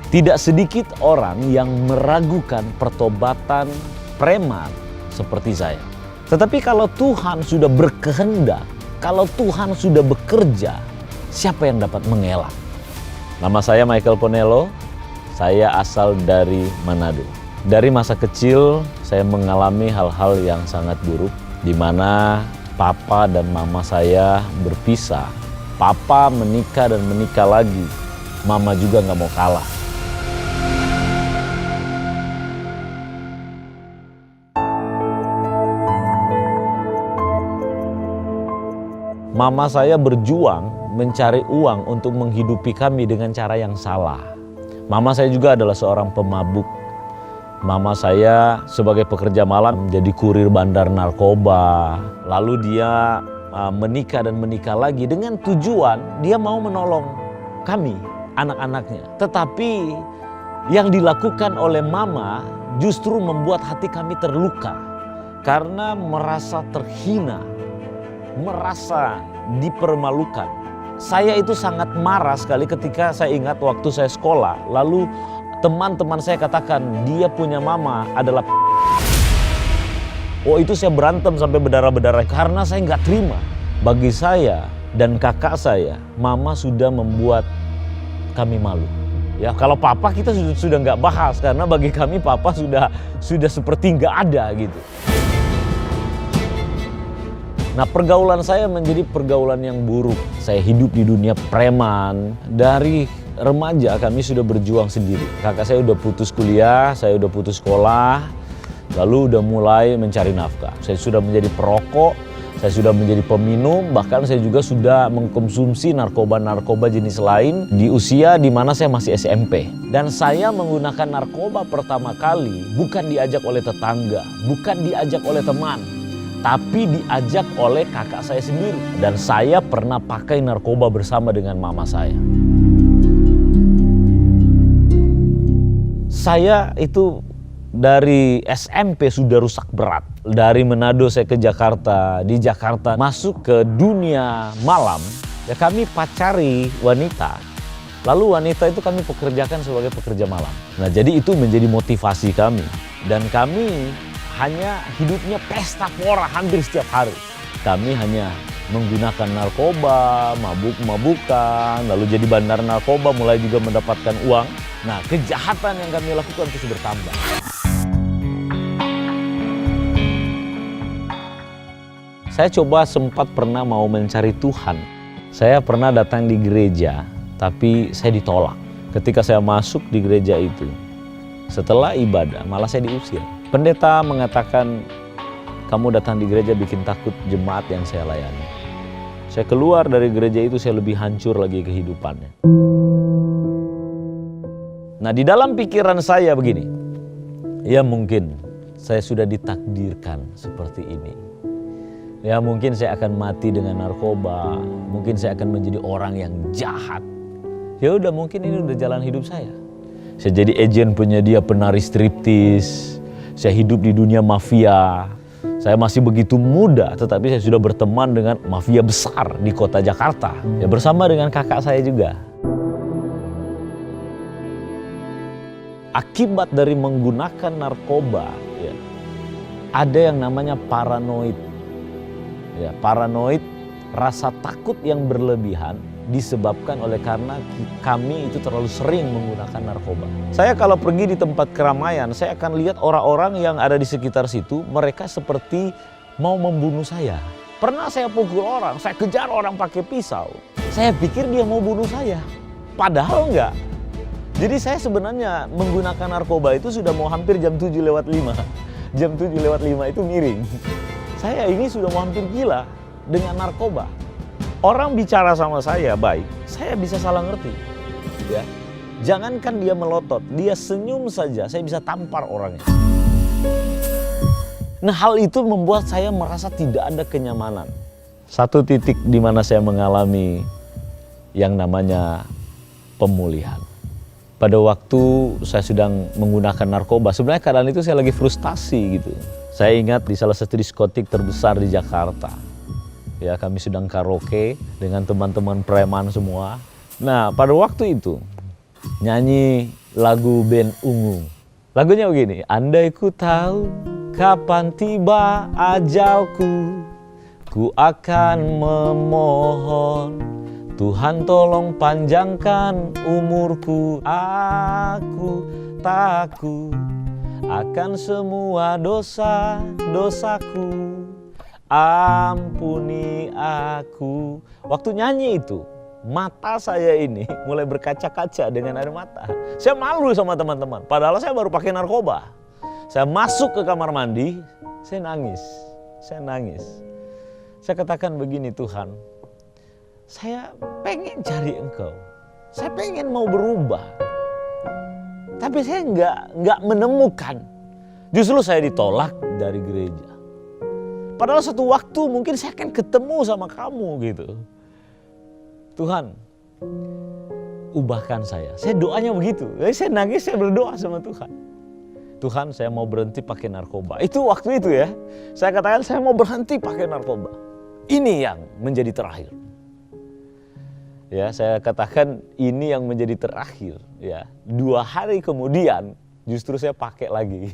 Tidak sedikit orang yang meragukan pertobatan preman seperti saya. Tetapi kalau Tuhan sudah berkehendak, kalau Tuhan sudah bekerja, siapa yang dapat mengelak? Nama saya Michael Ponelo, saya asal dari Manado. Dari masa kecil saya mengalami hal-hal yang sangat buruk, di mana papa dan mama saya berpisah. Papa menikah dan menikah lagi, mama juga nggak mau kalah. Mama saya berjuang mencari uang untuk menghidupi kami dengan cara yang salah. Mama saya juga adalah seorang pemabuk. Mama saya sebagai pekerja malam menjadi kurir bandar narkoba. Lalu dia menikah dan menikah lagi dengan tujuan dia mau menolong kami, anak-anaknya. Tetapi yang dilakukan oleh mama justru membuat hati kami terluka. Karena merasa terhina, merasa dipermalukan. Saya itu sangat marah sekali ketika saya ingat waktu saya sekolah. Lalu teman-teman saya katakan dia punya mama adalah oh, itu saya berantem sampai berdarah-berdarah karena saya nggak terima. Bagi saya dan kakak saya, mama sudah membuat kami malu. Ya, kalau papa kita sudah nggak bahas karena bagi kami papa sudah seperti nggak ada gitu. Nah, pergaulan saya menjadi pergaulan yang buruk. Saya hidup di dunia preman. Dari remaja kami sudah berjuang sendiri. Kakak saya udah putus kuliah, saya udah putus sekolah. Lalu udah mulai mencari nafkah. Saya sudah menjadi perokok, saya sudah menjadi peminum. Bahkan saya juga sudah mengkonsumsi narkoba-narkoba jenis lain di usia di mana saya masih SMP. Dan saya menggunakan narkoba pertama kali bukan diajak oleh tetangga, bukan diajak oleh teman, tapi diajak oleh kakak saya sendiri. Dan saya pernah pakai narkoba bersama dengan mama saya. Saya itu dari SMP sudah rusak berat. Dari Manado saya ke Jakarta. Di Jakarta masuk ke dunia malam. Ya, kami pacari wanita. Lalu wanita itu kami pekerjakan sebagai pekerja malam. Nah, jadi itu menjadi motivasi kami. Dan kami hanya hidupnya pesta pora hampir setiap hari. Kami hanya menggunakan narkoba, mabuk-mabukan, lalu jadi bandar narkoba, mulai juga mendapatkan uang. Nah, kejahatan yang kami lakukan terus bertambah. Saya coba sempat pernah mau mencari Tuhan. Saya pernah datang di gereja, tapi saya ditolak. Ketika saya masuk di gereja itu, setelah ibadah malah saya diusir. Pendeta mengatakan, kamu datang di gereja bikin takut jemaat yang saya layani. Saya keluar dari gereja itu, saya lebih hancur lagi kehidupannya. Nah, di dalam pikiran saya begini, ya mungkin saya sudah ditakdirkan seperti ini. Ya mungkin saya akan mati dengan narkoba, mungkin saya akan menjadi orang yang jahat. Ya udah, mungkin ini udah jalan hidup saya. Saya jadi agen penyedia penari striptis. Saya hidup di dunia mafia. Saya masih begitu muda, tetapi saya sudah berteman dengan mafia besar di kota Jakarta. Ya, bersama dengan kakak saya juga. Akibat dari menggunakan narkoba, ya, ada yang namanya paranoid. Ya, paranoid, rasa takut yang berlebihan disebabkan oleh karena kami itu terlalu sering menggunakan narkoba. Saya kalau pergi di tempat keramaian, saya akan lihat orang-orang yang ada di sekitar situ, mereka seperti mau membunuh saya. Pernah saya pukul orang, saya kejar orang pakai pisau. Saya pikir dia mau bunuh saya, padahal enggak. Jadi saya sebenarnya menggunakan narkoba itu sudah mau hampir jam 7:05. Jam 7:05 itu miring. Saya ini sudah mau hampir gila dengan narkoba. Orang bicara sama saya baik, saya bisa salah ngerti. Ya, jangankan dia melotot, dia senyum saja, saya bisa tampar orangnya. Nah, hal itu membuat saya merasa tidak ada kenyamanan. Satu titik di mana saya mengalami yang namanya pemulihan. Pada waktu saya sedang menggunakan narkoba, sebenarnya keadaan itu saya lagi frustasi gitu. Saya ingat di salah satu diskotik terbesar di Jakarta. Ya, kami sedang karaoke dengan teman-teman preman semua. Nah, pada waktu itu nyanyi lagu band Ungu. Lagunya begini, andai ku tahu kapan tiba ajalku, ku akan memohon Tuhan tolong panjangkan umurku. Aku takut akan semua dosa-dosaku, ampuni aku. Waktu nyanyi itu, mata saya ini mulai berkaca-kaca dengan air mata. Saya malu sama teman-teman, padahal saya baru pakai narkoba. Saya masuk ke kamar mandi, saya nangis. Saya katakan begini, Tuhan, saya pengen cari Engkau. Saya pengen mau berubah. Tapi saya nggak menemukan. Justru saya ditolak dari gereja. Padahal satu waktu mungkin saya akan ketemu sama kamu gitu. Tuhan, ubahkan saya. Saya doanya begitu. Saya nangis, saya berdoa sama Tuhan. Tuhan, saya mau berhenti pakai narkoba. Itu waktu itu ya. Saya katakan saya mau berhenti pakai narkoba. Ini yang menjadi terakhir. Ya, saya katakan ini yang menjadi terakhir. Ya, 2 hari kemudian justru saya pakai lagi.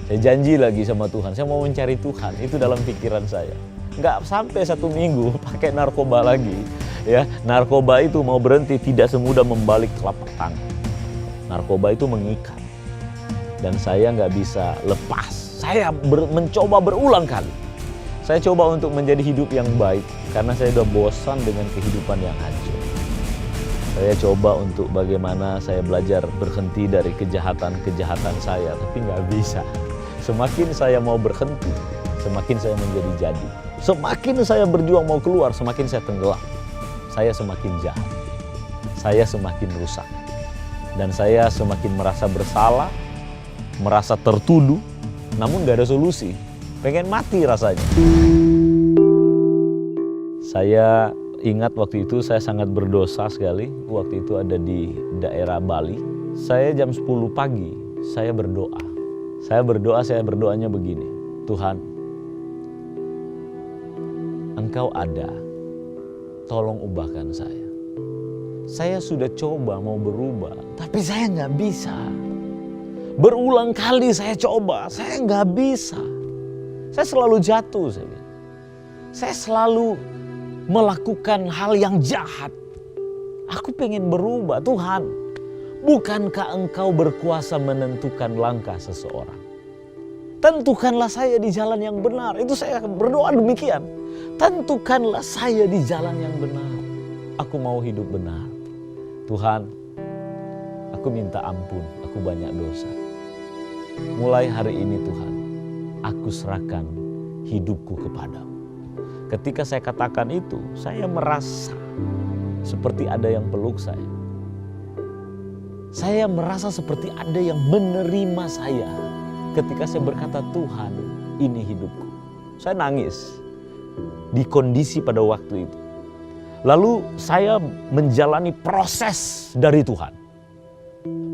Saya janji lagi sama Tuhan, saya mau mencari Tuhan. Itu dalam pikiran saya. Nggak sampai 1 minggu pakai narkoba lagi. Ya, narkoba itu mau berhenti tidak semudah membalik telapak tangan. Narkoba itu mengikat. Dan saya nggak bisa lepas. Saya mencoba berulang kali. Saya coba untuk menjadi hidup yang baik karena saya sudah bosan dengan kehidupan yang hancur. Saya coba untuk bagaimana saya belajar berhenti dari kejahatan-kejahatan saya, tapi nggak bisa. Semakin saya mau berhenti, semakin saya menjadi jadi. Semakin saya berjuang mau keluar, semakin saya tenggelam. Saya semakin jahat. Saya semakin rusak. Dan saya semakin merasa bersalah, merasa tertuduh, namun nggak ada solusi. Pengen mati rasanya. Saya ingat waktu itu saya sangat berdosa sekali. Waktu itu ada di daerah Bali. Saya jam 10 pagi, saya berdoa. Saya berdoanya begini. Tuhan, Engkau ada. Tolong ubahkan saya. Saya sudah coba mau berubah, tapi saya nggak bisa. Berulang kali saya coba, saya nggak bisa. Saya selalu jatuh, saya selalu melakukan hal yang jahat. Aku pengen berubah, Tuhan. Bukankah Engkau berkuasa menentukan langkah seseorang? Tentukanlah saya di jalan yang benar. Itu saya berdoa demikian. Tentukanlah saya di jalan yang benar. Aku mau hidup benar. Tuhan, aku minta ampun, aku banyak dosa. Mulai hari ini Tuhan, aku serahkan hidupku kepadamu. Ketika saya katakan itu, saya merasa seperti ada yang peluk saya. Saya merasa seperti ada yang menerima saya. Ketika saya berkata, Tuhan, ini hidupku. Saya nangis di kondisi pada waktu itu. Lalu saya menjalani proses dari Tuhan.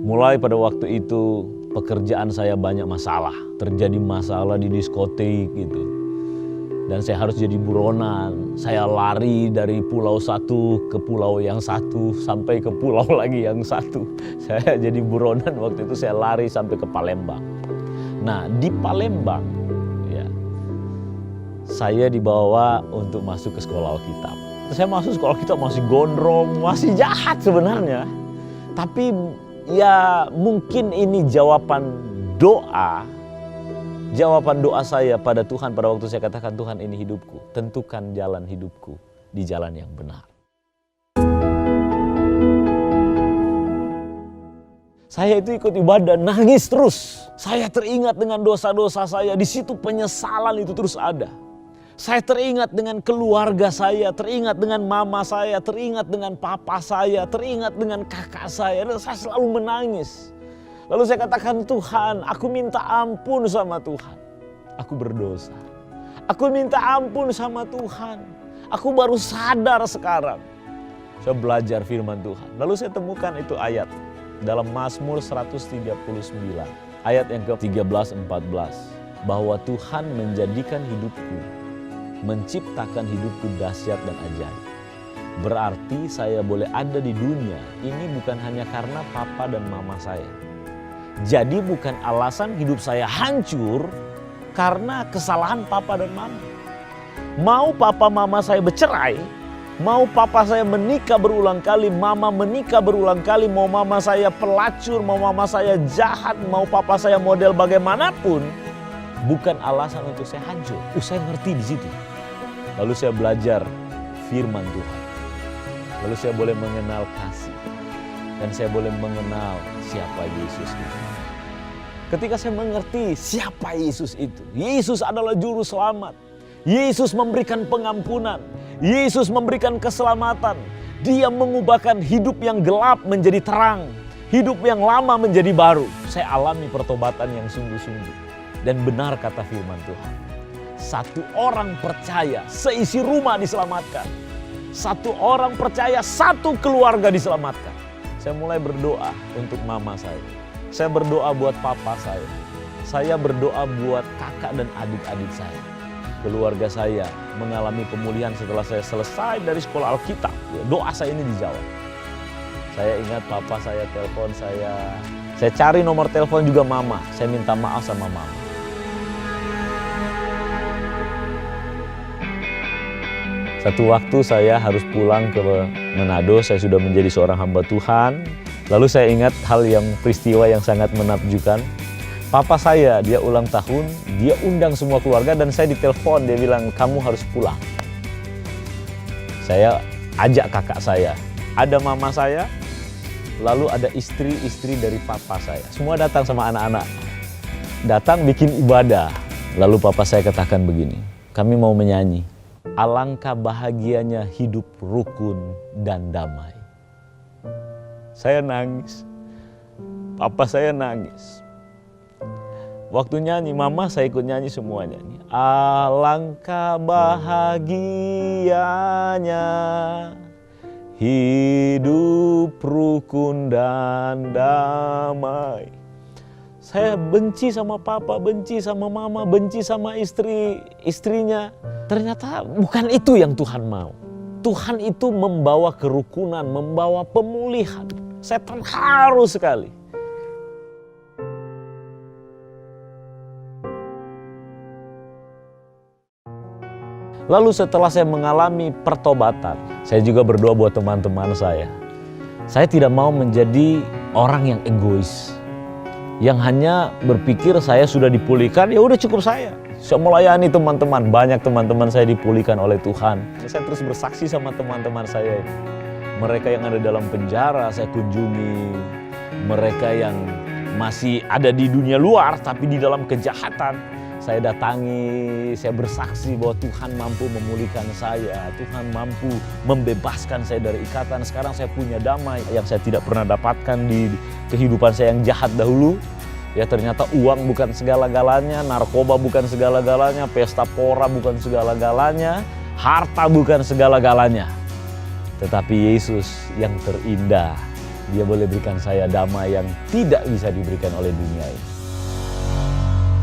Mulai pada waktu itu pekerjaan saya banyak masalah. Terjadi masalah di diskotik gitu. Dan saya harus jadi buronan. Saya lari dari pulau satu ke pulau yang satu. Sampai ke pulau lagi yang satu. Saya jadi buronan waktu itu saya lari sampai ke Palembang. Nah di Palembang ya, saya dibawa untuk masuk ke sekolah Alkitab. Saya masuk sekolah Alkitab masih gondrong, masih jahat sebenarnya. Tapi ya mungkin ini jawaban doa saya pada Tuhan pada waktu saya katakan, Tuhan ini hidupku. Tentukan jalan hidupku di jalan yang benar. Saya itu ikut ibadah, nangis terus. Saya teringat dengan dosa-dosa saya. Di situ penyesalan itu terus ada. Saya teringat dengan keluarga saya, teringat dengan mama saya, teringat dengan papa saya, teringat dengan kakak saya. Dan saya selalu menangis. Lalu saya katakan, Tuhan, aku minta ampun sama Tuhan. Aku berdosa. Aku minta ampun sama Tuhan. Aku baru sadar sekarang. Saya belajar firman Tuhan. Lalu saya temukan itu ayat dalam Mazmur 139. Ayat yang ke-13-14. Bahwa Tuhan menjadikan hidupku, menciptakan hidupku dahsyat dan ajaib. Berarti saya boleh ada di dunia ini bukan hanya karena papa dan mama saya. Jadi bukan alasan hidup saya hancur karena kesalahan papa dan mama. Mau papa mama saya bercerai, mau papa saya menikah berulang kali, mama menikah berulang kali, mau mama saya pelacur, mau mama saya jahat, mau papa saya model bagaimanapun, bukan alasan untuk saya hancur. Saya ngerti di situ. Lalu saya belajar firman Tuhan. Lalu saya boleh mengenal kasih. Dan saya boleh mengenal siapa Yesus itu. Ketika saya mengerti siapa Yesus itu. Yesus adalah juru selamat. Yesus memberikan pengampunan. Yesus memberikan keselamatan. Dia mengubahkan hidup yang gelap menjadi terang. Hidup yang lama menjadi baru. Saya alami pertobatan yang sungguh-sungguh. Dan benar kata firman Tuhan. Satu orang percaya, seisi rumah diselamatkan. Satu orang percaya, satu keluarga diselamatkan. Saya mulai berdoa untuk mama saya. Saya berdoa buat papa saya. Saya berdoa buat kakak dan adik-adik saya. Keluarga saya mengalami pemulihan setelah saya selesai dari sekolah Alkitab. Doa saya ini dijawab. Saya ingat papa saya telepon saya. Saya cari nomor telepon juga mama. Saya minta maaf sama mama. Satu waktu saya harus pulang ke Manado, saya sudah menjadi seorang hamba Tuhan. Lalu saya ingat hal yang peristiwa yang sangat menakjubkan. Papa saya, dia ulang tahun, dia undang semua keluarga dan saya ditelepon, dia bilang kamu harus pulang. Saya ajak kakak saya, ada mama saya, lalu ada istri-istri dari papa saya. Semua datang sama anak-anak, datang bikin ibadah. Lalu papa saya katakan begini, kami mau menyanyi. Alangkah bahagianya hidup rukun dan damai. Saya nangis. Papa saya nangis. Waktu nyanyi, mama saya ikut nyanyi semuanya. Alangkah bahagianya hidup rukun dan damai. Saya benci sama papa, benci sama mama, benci sama istrinya. Ternyata bukan itu yang Tuhan mau. Tuhan itu membawa kerukunan, membawa pemulihan. Saya terharu sekali. Lalu setelah saya mengalami pertobatan, saya juga berdoa buat teman-teman saya. Saya tidak mau menjadi orang yang egois. Yang hanya berpikir saya sudah dipulihkan, ya udah cukup saya. Saya melayani teman-teman, banyak teman-teman saya dipulihkan oleh Tuhan. Saya terus bersaksi sama teman-teman saya. Mereka yang ada dalam penjara saya kunjungi. Mereka yang masih ada di dunia luar tapi di dalam kejahatan saya datangi. Saya bersaksi bahwa Tuhan mampu memulihkan saya. Tuhan mampu membebaskan saya dari ikatan. Sekarang saya punya damai yang saya tidak pernah dapatkan di kehidupan saya yang jahat dahulu. Ya ternyata uang bukan segala-galanya, narkoba bukan segala-galanya, pesta pora bukan segala-galanya, harta bukan segala-galanya. Tetapi Yesus yang terindah, Dia boleh berikan saya damai yang tidak bisa diberikan oleh dunia ini.